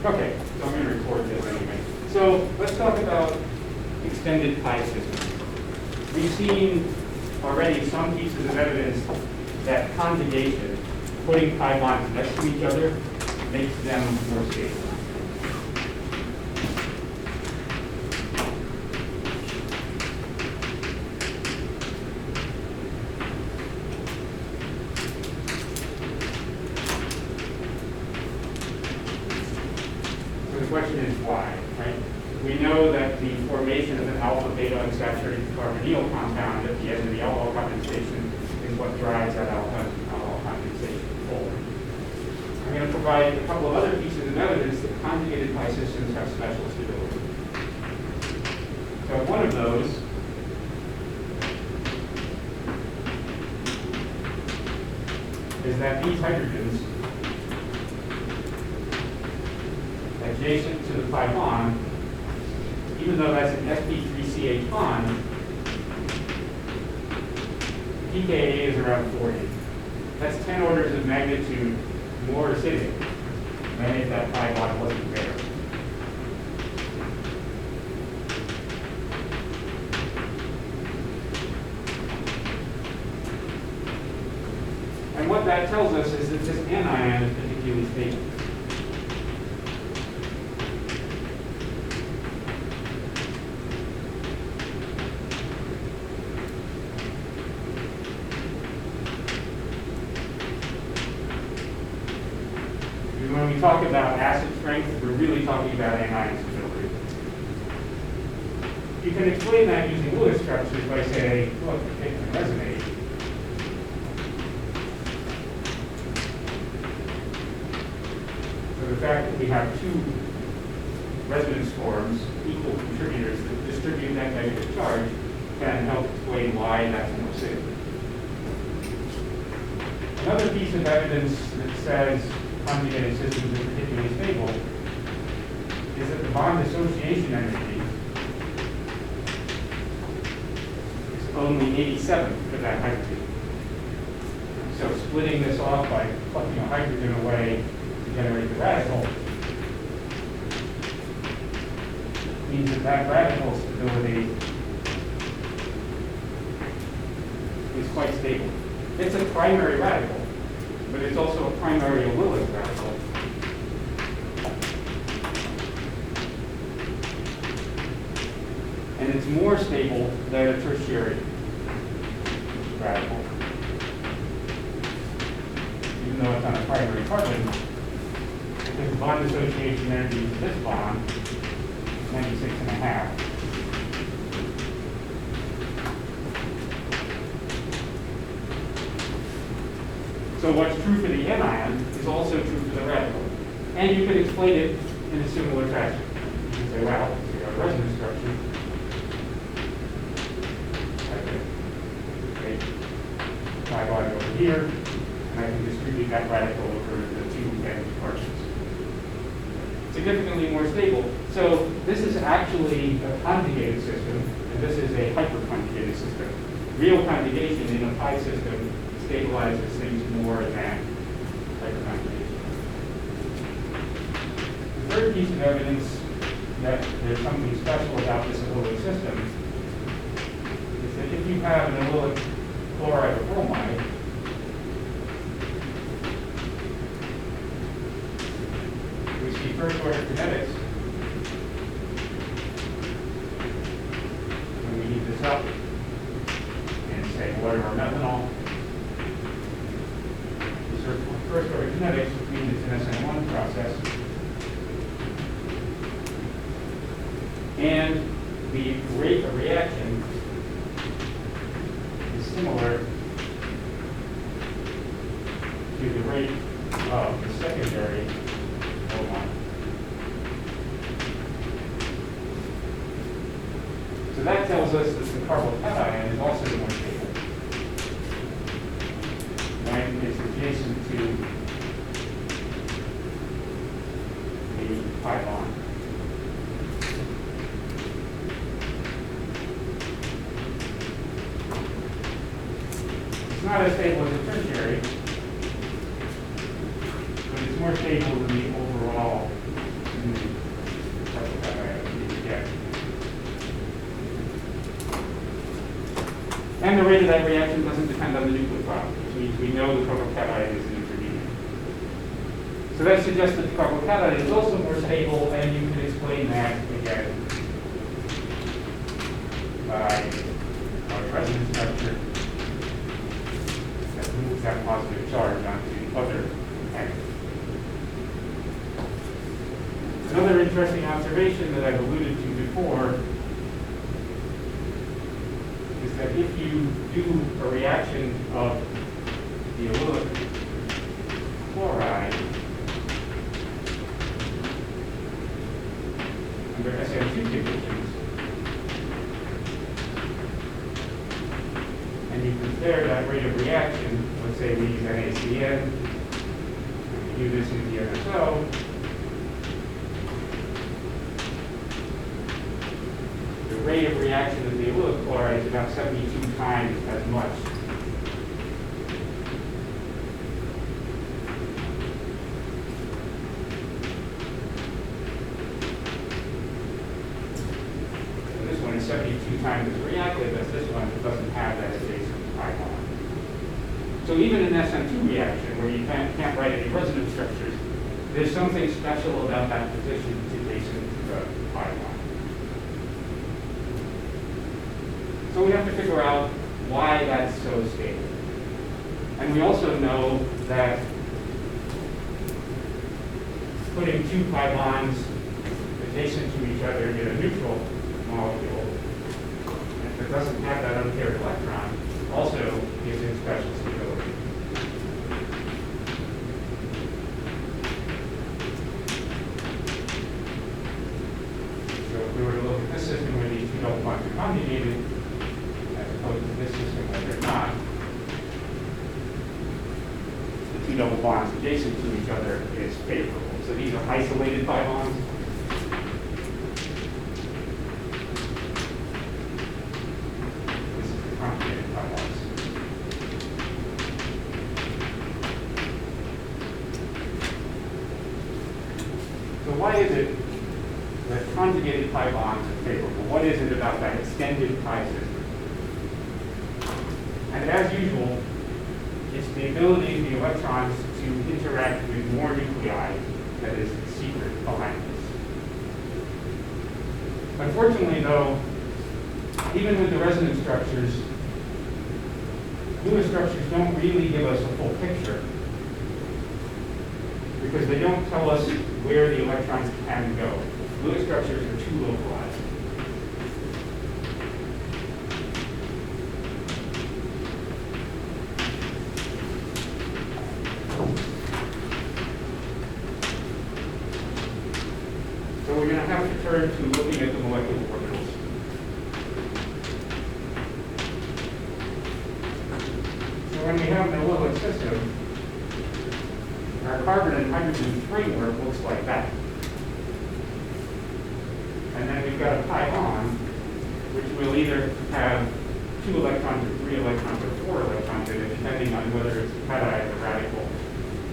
Okay, so I'm going to record this anyway. So let's talk about extended pi systems. We've seen already some pieces of evidence that conjugation, putting pi bonds next to each other, makes them more stable. So the question is why, right? We know that the formation of an alpha-beta unsaturated carbonyl compound at the end of the alkyl condensation is what drives that alkyl condensation forward. I'm going to provide a couple of other pieces of evidence that conjugated pi systems have special stability. So one of those is that these hydrogens adjacent to the pi bond, even though that's an sp3ch bond, pKa is around 40. That's 10 orders of magnitude more acidic than if that pi bond wasn't there. And what that tells us is that this anion is particularly stable. When we talk about acid strength, we're really talking about anion stability. You can explain that using Lewis structures by saying, look, it can resonate. So the fact that we have two resonance forms, equal contributors that distribute that negative charge, can help explain why that's more stable. Another piece of evidence that says conjugated systems are particularly stable is that the bond association energy is only 87 for that hydrogen. So splitting this off by plucking a hydrogen away to generate the radical means that that radical stability is quite stable. It's a primary radical, but it's also a primary allylic radical. And it's more stable than a tertiary radical. Even though it's on a primary carbon, because the bond association energy for this bond is 96.5. So what's true for the anion is also true for the radical. And you can explain it in a similar fashion. You can say, well, we got a resonance structure. Okay. Pi bond over here, and I can distribute that radical over the two end particles. Significantly more stable. So this is actually a conjugated system, and this is a hyperconjugated system. Real conjugation in a pi system stabilizes things more than hyperconjugation. The third piece of evidence that there's something special about this allylic system is that if you have an allylic chloride or bromide, we see first order kinetics when we heat this up and say water or methanol. First order kinetics, which means it's an SN1 process. And the rate of reaction is similar to the rate of the secondary O1. So that tells us that the carbocation is also more stable when it's adjacent to the pi bond. It's not as stable as a tertiary, but it's more stable than the overall And the rate of that reaction doesn't depend on the nucleophile, which means we know the carbocation is an intermediate. So that suggests that the carbocation is also more stable, and you can explain that again by our resonance structure that moves that positive charge onto the other end. Another interesting observation that I've alluded to before is that if you do a reaction of the allylic chloride under SN2 conditions, and you compare that rate of reaction, let's say we use NaCN, and we do this in the NSO, the rate of reaction of the allylic chloride is about 72 times as much. So this one is 72 times as reactive as this one that doesn't have that adjacent pi bond. So even in an SN2 reaction where you can't write any resonance structures, there's something special about that position adjacent to the pi bond. So we have to figure out why that's so stable. And we also know that putting two pi bonds adjacent to each other in a neutral molecule, if it doesn't have that unpaired electron, also gives it special stability. So if we were to look at this system where these two double bonds are conjugated, to this system where they're not, the two double bonds adjacent to each other is favorable. So these are isolated pi bonds. This is the conjugated pi bonds. So why is it that conjugated pi bonds are favorable? What is it about that extended pi system? And as usual, it's the ability of the electrons to interact with more nuclei that is the secret behind this. Unfortunately, though, even with the resonance structures, Lewis structures don't really give us a full picture because they don't tell us where the electrons can go. Lewis structures are too localized. So we're going to have to turn to looking at the molecular orbitals. So when we have an Allylic system, our carbon and hydrogen framework looks like that. And then we've got a pi bond, which will either have 2 electrons or 3 electrons or 4 electrons in it, depending on whether it's a cation, a radical,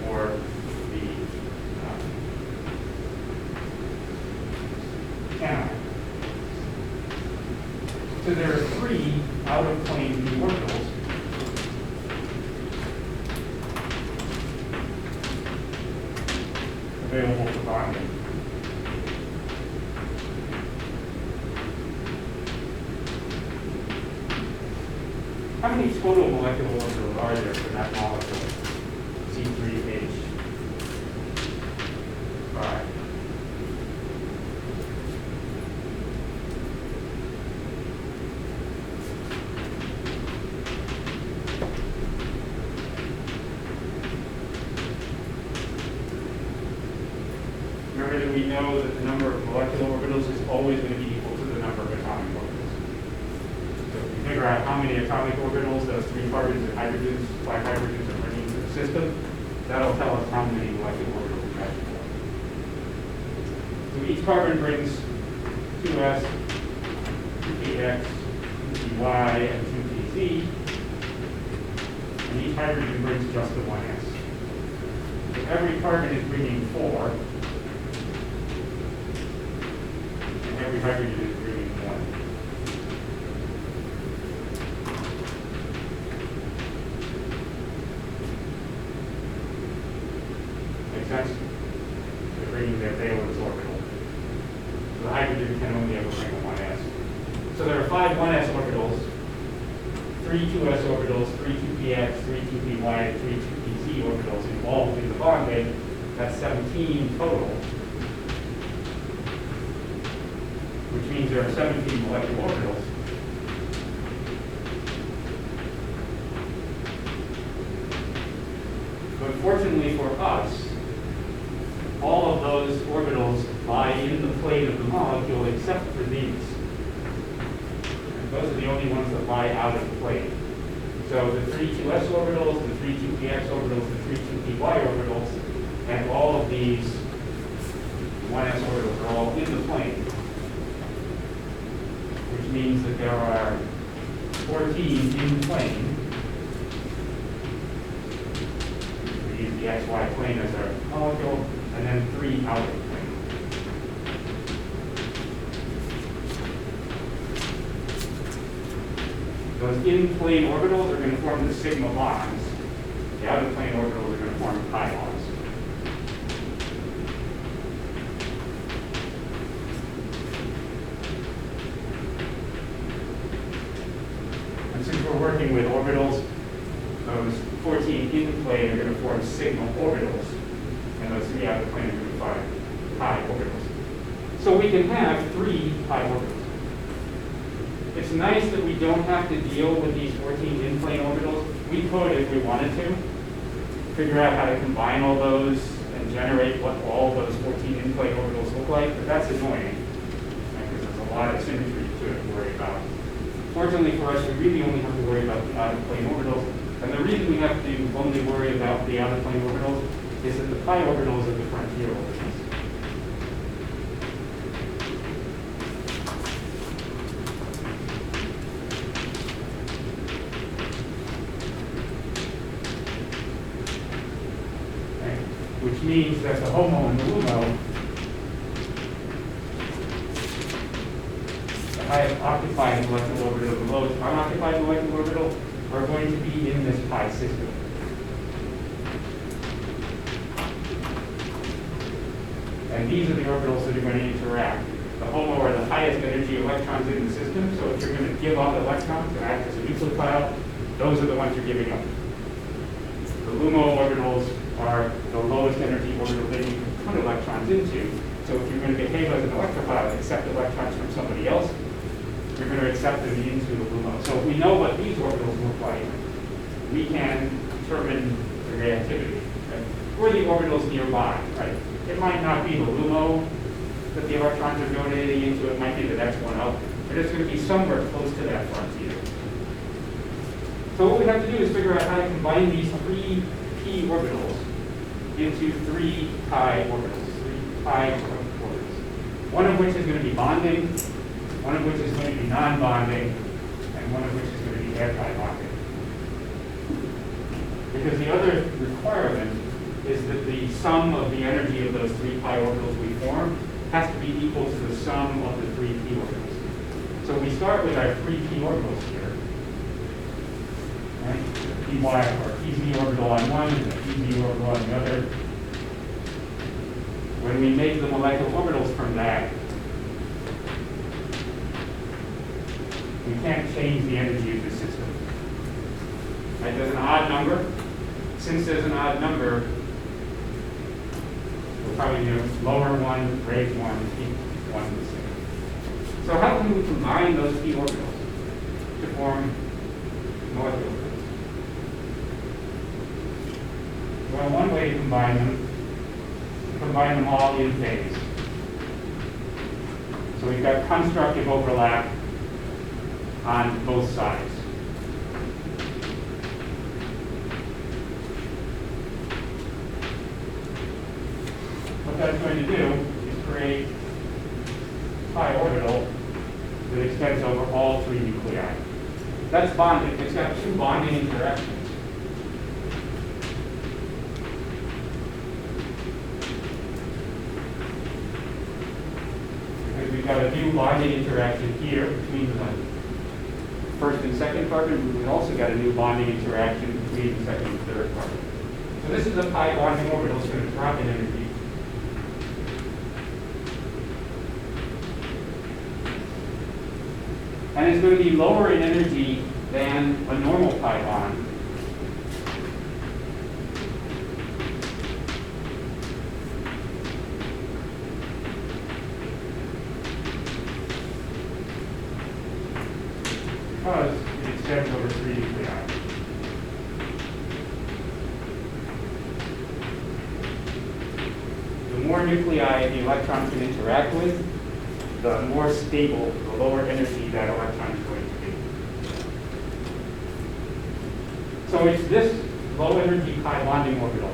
or the anion. So there are 3 out-of-plane d orbitals. Available for bonding. How many total molecular orbitals are there for that molecule? C3H5. Remember that we know that the number of molecular orbitals is always going to be equal to the number of atomic orbitals. So if you figure out how many atomic orbitals those 3 carbons and hydrogens, 5 hydrogens are bringing to the system, that'll tell us how many molecular orbitals we have. So each carbon brings 2s, 2px, 2py, and 2pz, and each hydrogen brings just the 1s. So every carbon is bringing 4, and every hydrogen is bringing 1. bringing their valence orbital. So the hydrogen can only ever bring a 1s. So there are 5 1s orbitals, 3 2s orbitals, 3 2px, 3 2py, and 3 2pz orbitals involved in the bonding. That's 17 total, which means there are 17 molecular orbitals. But fortunately for us, all of those orbitals lie in the plane of the molecule except for these. And those are the only ones that lie out of the plane. So the 3 2s orbitals, the 3 2px orbitals, the 3 2py orbitals, and all of these 1s orbitals are all in the plane, which means that there are 14 in plane. We use the xy plane as our molecule, and then 3 out of the plane. Those in-plane orbitals are going to form the sigma bonds. The out-of-plane orbitals are going to form pi bonds. And since we're working with orbitals, those 14 in plane are going to form sigma orbitals, and those 3 out of the plane are going to form pi orbitals. So we can have 3 pi orbitals. It's nice that we don't have to deal with these 14 in-plane orbitals. We could, if we wanted to, figure out how to combine all those and generate what all those 14 in-plane orbitals look like, but that's annoying, because there's a lot of symmetry to worry about. Fortunately for us, we really only have to worry about the out-of-plane orbitals, and the reason we have to only worry about the out-of-plane orbitals is that the pi orbitals are the frontier orbitals. Which means that the HOMO and the LUMO, the highest occupied molecular orbital, the lowest unoccupied molecular orbital, are going to be in this pi system. And these are the orbitals that are going to interact. The HOMO are the highest energy electrons in the system, so if you're going to give up electrons to act as a nucleophile, those are the ones you're giving up. The LUMO orbitals are the lowest energy orbital that you can put electrons into. So if you're going to behave as an electrophile and accept electrons from somebody else, you're going to accept them into the LUMO. So if we know what these orbitals look like, we can determine the reactivity. Right? Or the orbitals nearby. Right? It might not be the LUMO that the electrons are donating into, it might be the next one up, but it's going to be somewhere close to that frontier. So what we have to do is figure out how to combine these 3 p orbitals into 3 pi orbitals, 3 pi orbitals. One of which is going to be bonding, one of which is going to be non-bonding, and one of which is going to be anti-bonding. Because the other requirement is that the sum of the energy of those 3 pi orbitals we form has to be equal to the sum of the 3 p orbitals. So we start with our 3 p orbitals here. Right? The py or pz orbital on one and the pz orbital on the other. When we make the molecular orbitals from that, we can't change the energy of the system. Right? There's an odd number. Since there's an odd number, we'll probably do lower one, raise one, keep one the same. So how can we combine those p orbitals to form molecular orbitals? Well, one way to combine them all in phase. So we've got constructive overlap on both sides. What that's going to do is create a pi orbital that extends over all 3 nuclei. That's bonding. It's got 2 bonding interactions. We've got a new bonding interaction here between the first and second carbon. We've also got a new bonding interaction between the second and third carbon. So this is a pi bonding orbital. It's going to drop in energy. and is going to be lower in energy than a normal pi bond. Because it extends over 3 nuclei. The more nuclei the electron can interact with, the more stable, the lower energy that electron is going to be. So it's this low energy pi bonding orbital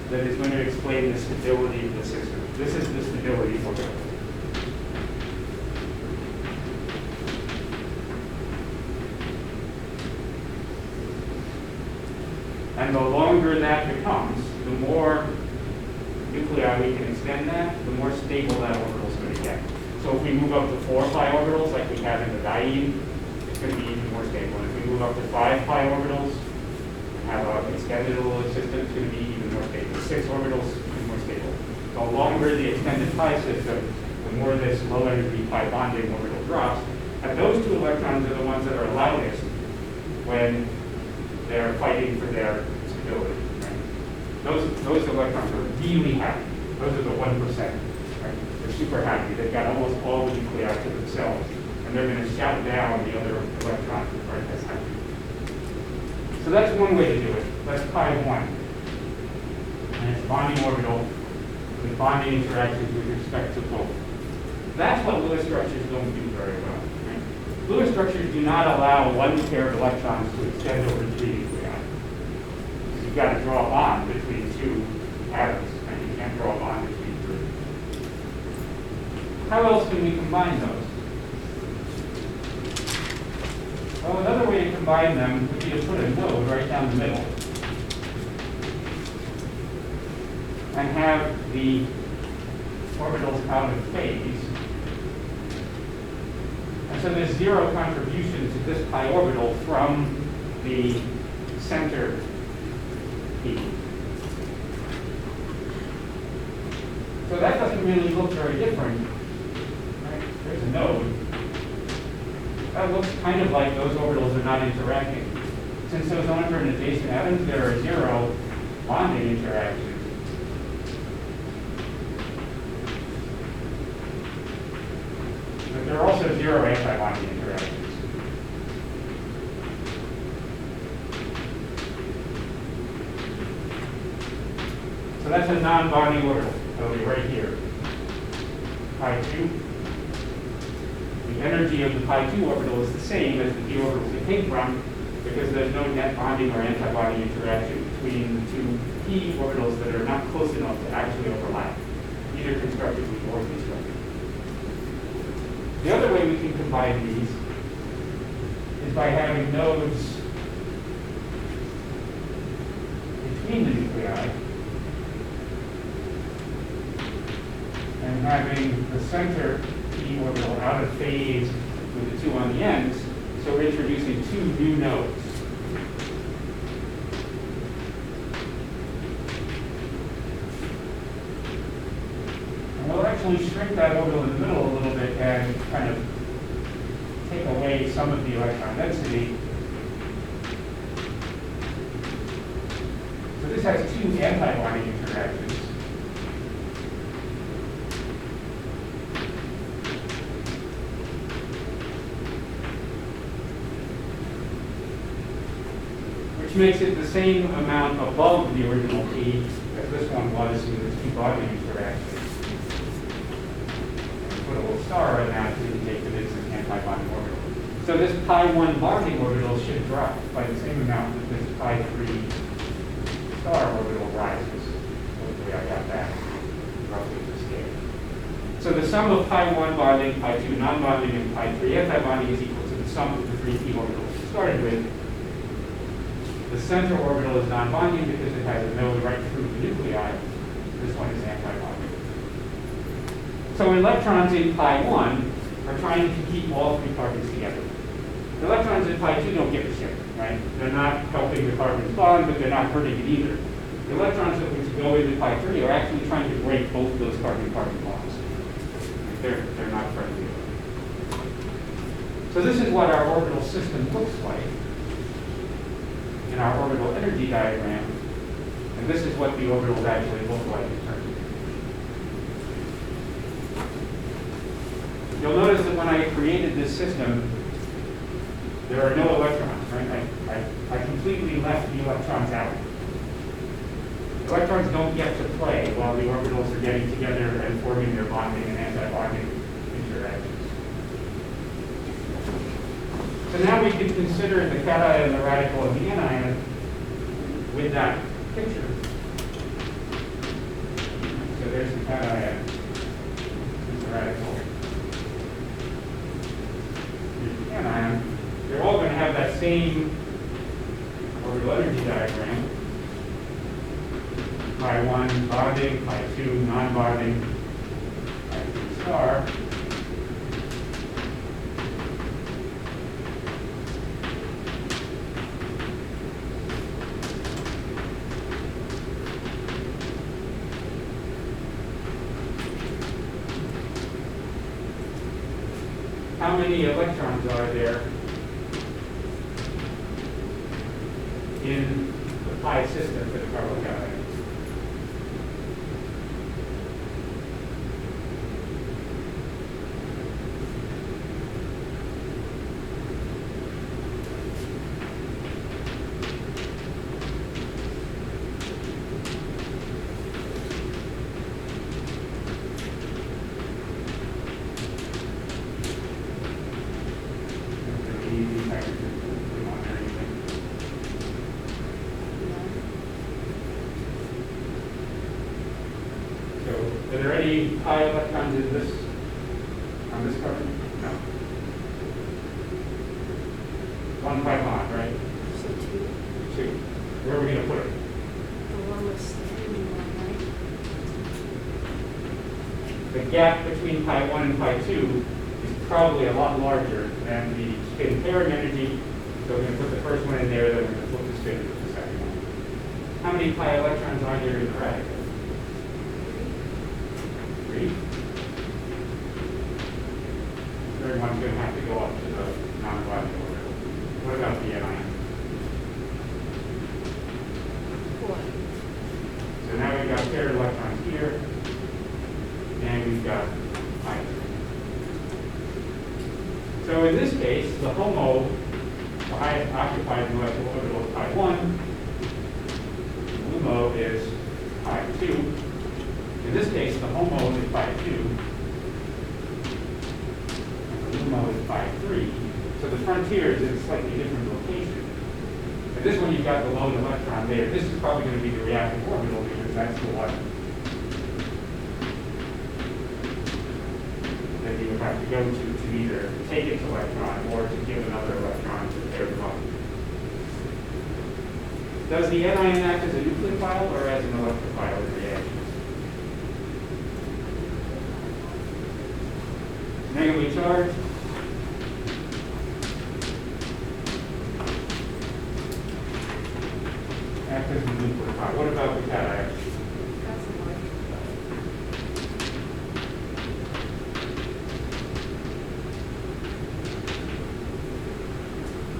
that is going to explain the stability of the system. This is the stability orbital. And the longer that becomes, the more nuclei we can extend that, the more stable that orbital is going to get. So if we move up to 4 pi orbitals like we have in the diene, it's going to be even more stable. And if we move up to 5 pi orbitals, have an extended Allylic system, it's going to be even more stable. 6 orbitals, even more stable. The longer the extended pi system, the more this low energy pi bonding orbital drops. And those 2 electrons are the ones that are loudest when they're fighting for their stability. Right? Those electrons are really happy. Those are the 1%. Right? They're super happy. They've got almost all the nuclei to themselves. And they're going to shout down the other electrons that aren't as happy. So that's one way to do it. That's pi 1. And it's bonding orbital with bonding interactions with respect to both. That's what Lewis structures don't do very well. Right? Lewis structures do not allow one pair of electrons to extend over 3 nuclei. You've got to draw a bond between 2 atoms, and you can't draw a bond between 3. How else can we combine those? Well, another way to combine them would be to put a node right down the middle and have the orbitals out of phase. And so there's 0 contribution to this pi orbital from the center P. So that doesn't really look very different. Right? There's a node. That looks kind of like those orbitals are not interacting. Since those aren't adjacent atoms, there are 0 bonding interactions. But there are also 0 anti-bonding interactions. So that's a non-bonding orbital. It'll be right here. Pi 2. The energy of the pi 2 orbital is the same as the p orbitals it came from, because there's no net bonding or antibonding interaction between the 2 p orbitals that are not close enough to actually overlap, either constructively or constructively. The other way we can combine these is by having nodes between the nuclei and having the center p orbital out of phase with the 2 on the ends, so we're introducing 2 new nodes. And we'll actually shrink that orbital in the middle a little bit and kind of take away some of the electron density. So this has 2 anti-bonding interactions. Which makes it the same amount above the original P as this one was in the 2 bonding interactions. Put a little star on that to indicate that it's an anti-bonding orbital. So this pi 1 bonding orbital should drop by the same amount that this pi 3 star orbital rises. Hopefully I got that roughly to scale. So the sum of pi 1 bonding, pi 2 non-bonding, and pi 3 anti-bonding is equal to the sum of the 3 p orbitals we started with. The center orbital is non-bonding because it has a node right through the nuclei. This one is anti-bonding. So electrons in pi 1 are trying to keep all 3 carbons together. The electrons in pi 2 don't give a shit, right? They're not helping the carbons bond, but they're not hurting it either. The electrons that would go into pi 3 are actually trying to break both those carbon-carbon bonds. They're not friendly. So this is what our orbital system looks like in our orbital energy diagram. And this is what the orbitals actually look like in terms of. You'll notice that when I created this system, there are no electrons, right? I completely left the electrons out. Electrons don't get to play while the orbitals are getting together and forming their bonding and anti-bonding interactions. So now we can consider the cation, the radical, and the anion with that picture. So there's the cation, there's the radical, here's the anion. They're all going to have that same orbital energy diagram. Pi1 bonding, Pi2 non-bonding, Pi3 star. How many electrons are there in the pi system for the carbocation? Are there any pi electrons in this, on this carbon? No. One pi bond, right? So two. Two. Where are we going to put it? The lowest standing one, right? The gap between pi1 and pi2 is probably a lot larger than the spin pairing energy. So we're going to put the first one in there, then we're going to flip the spin with the second one. How many pi electrons are there in the radical? 3. Third one's going to have to go up to the non-bonding orbital. What about the anion? 4. So now we've got paired electrons here, and we've got pi. So in this case, the HOMO, the highest occupied molecular orbital is pi1. Lumo is pi2. In this case, the HOMO is pi2. And the LUMO is pi3. So the frontier is in a slightly different location. And this one, you've got the lone electron there. This is probably going to be the reactive orbital because that's the one that you would have to go to either take its electron or to give another electron to pair them up. Does the anion act as a nucleophile or as an electrophile in reactions? Negatively charged. Act as a nucleophile. What about the cation? That's a large.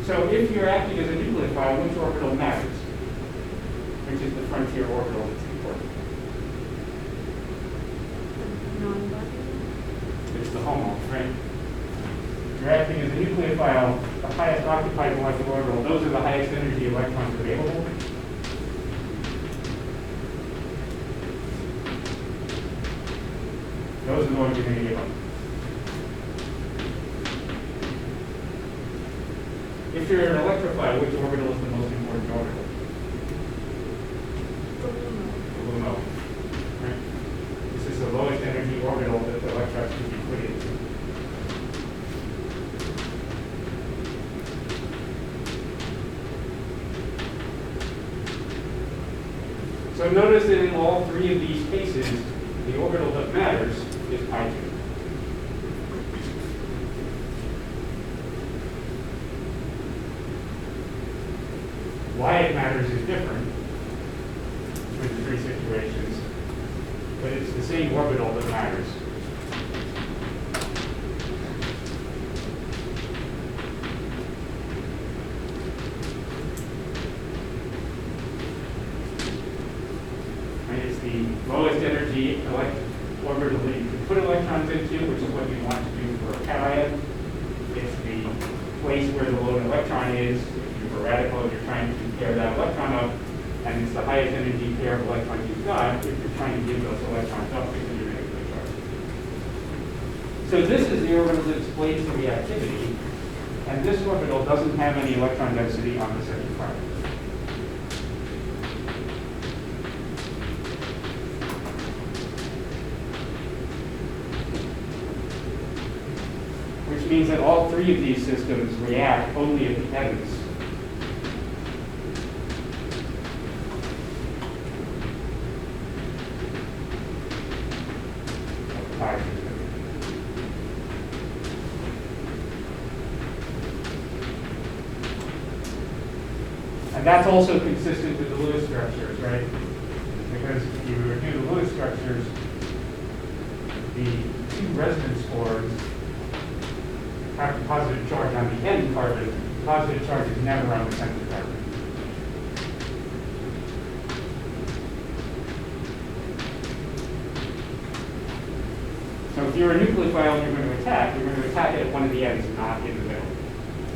So if you're acting as a nucleophile, which orbital matters? Which is the frontier orbital that's important? Non-bonding. It's the HOMO, right? You're acting as a nucleophile, the highest occupied molecular orbital. Those are the highest energy electrons available. Those are the ones you're going to give up. If you're an electrophile, which orbital is the most important orbital? The LUMO. The LUMO. Right? This is the lowest energy orbital that the electrons can be put into. So notice that in all three of these cases, the orbital that matters is pi2. Why it matters is different with the three situations, but it's the same orbital that matters. orbital that you can put electrons into, which is what you want to do for a cation. It's the place where the lone electron is. If you have a radical, you're trying to pair that electron up, and it's the highest energy pair of electrons you've got if you're trying to give those electrons up because you're negatively charged. So this is the orbital that explains the reactivity, and this orbital doesn't have any electron density on the second carbon. Which means that all three of these systems react only at the ends. Of the pi system. And that's also consistent with the Lewis structures, right? Because if you were to do the Lewis structures, the two resonance spores have a positive charge on the end carbon. The positive charge is never on the center carbon. So if you're a nucleophile and you're going to attack it at one of the ends, not in the middle.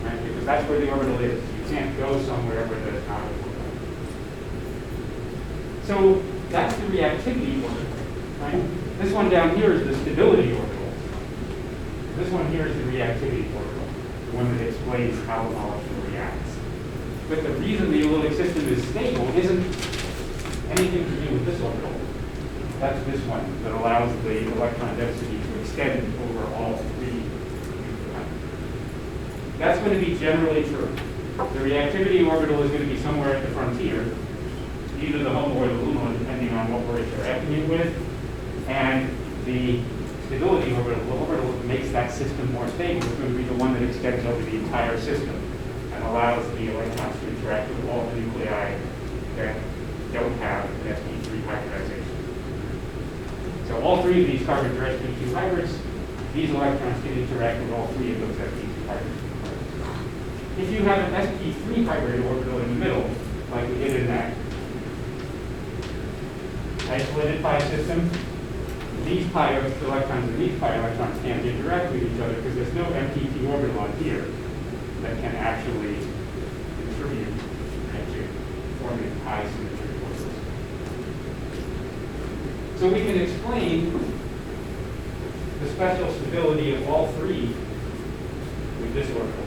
Right? Because that's where the orbital is. You can't go somewhere where there's not a orbital. So that's the reactivity orbital. Right? This one down here is the stability orbital. This one here is the reactivity orbital, the one that explains how the molecule reacts. But the reason the Allylic system is stable isn't anything to do with this orbital. That's this one that allows the electron density to extend over all three. That's going to be generally true. The reactivity orbital is going to be somewhere at the frontier, either the HOMO or the LUMO, depending on what we're interacting it with. And the stability orbital, the orbital that makes that system more stable, is going to be the one that extends over the entire system and allows the electrons to interact with all the nuclei that don't have an sp3 hybridization. So all three of these carbons are sp2 hybrids. These electrons can interact with all three of those sp2 hybrids. If you have an sp3 hybrid orbital in the middle, like we did in that isolated pi system, these pi electrons and these pi electrons can't interact with each other because there's no MPP orbital on here that can actually contribute to forming pi symmetry orbitals. So we can explain the special stability of all three with this orbital.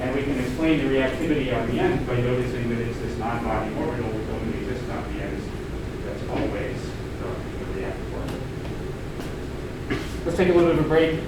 And we can explain the reactivity on the ends by noticing that it's this non-body orbital which only exists on the ends that's always the reactive orbital. Let's take a little bit of a break.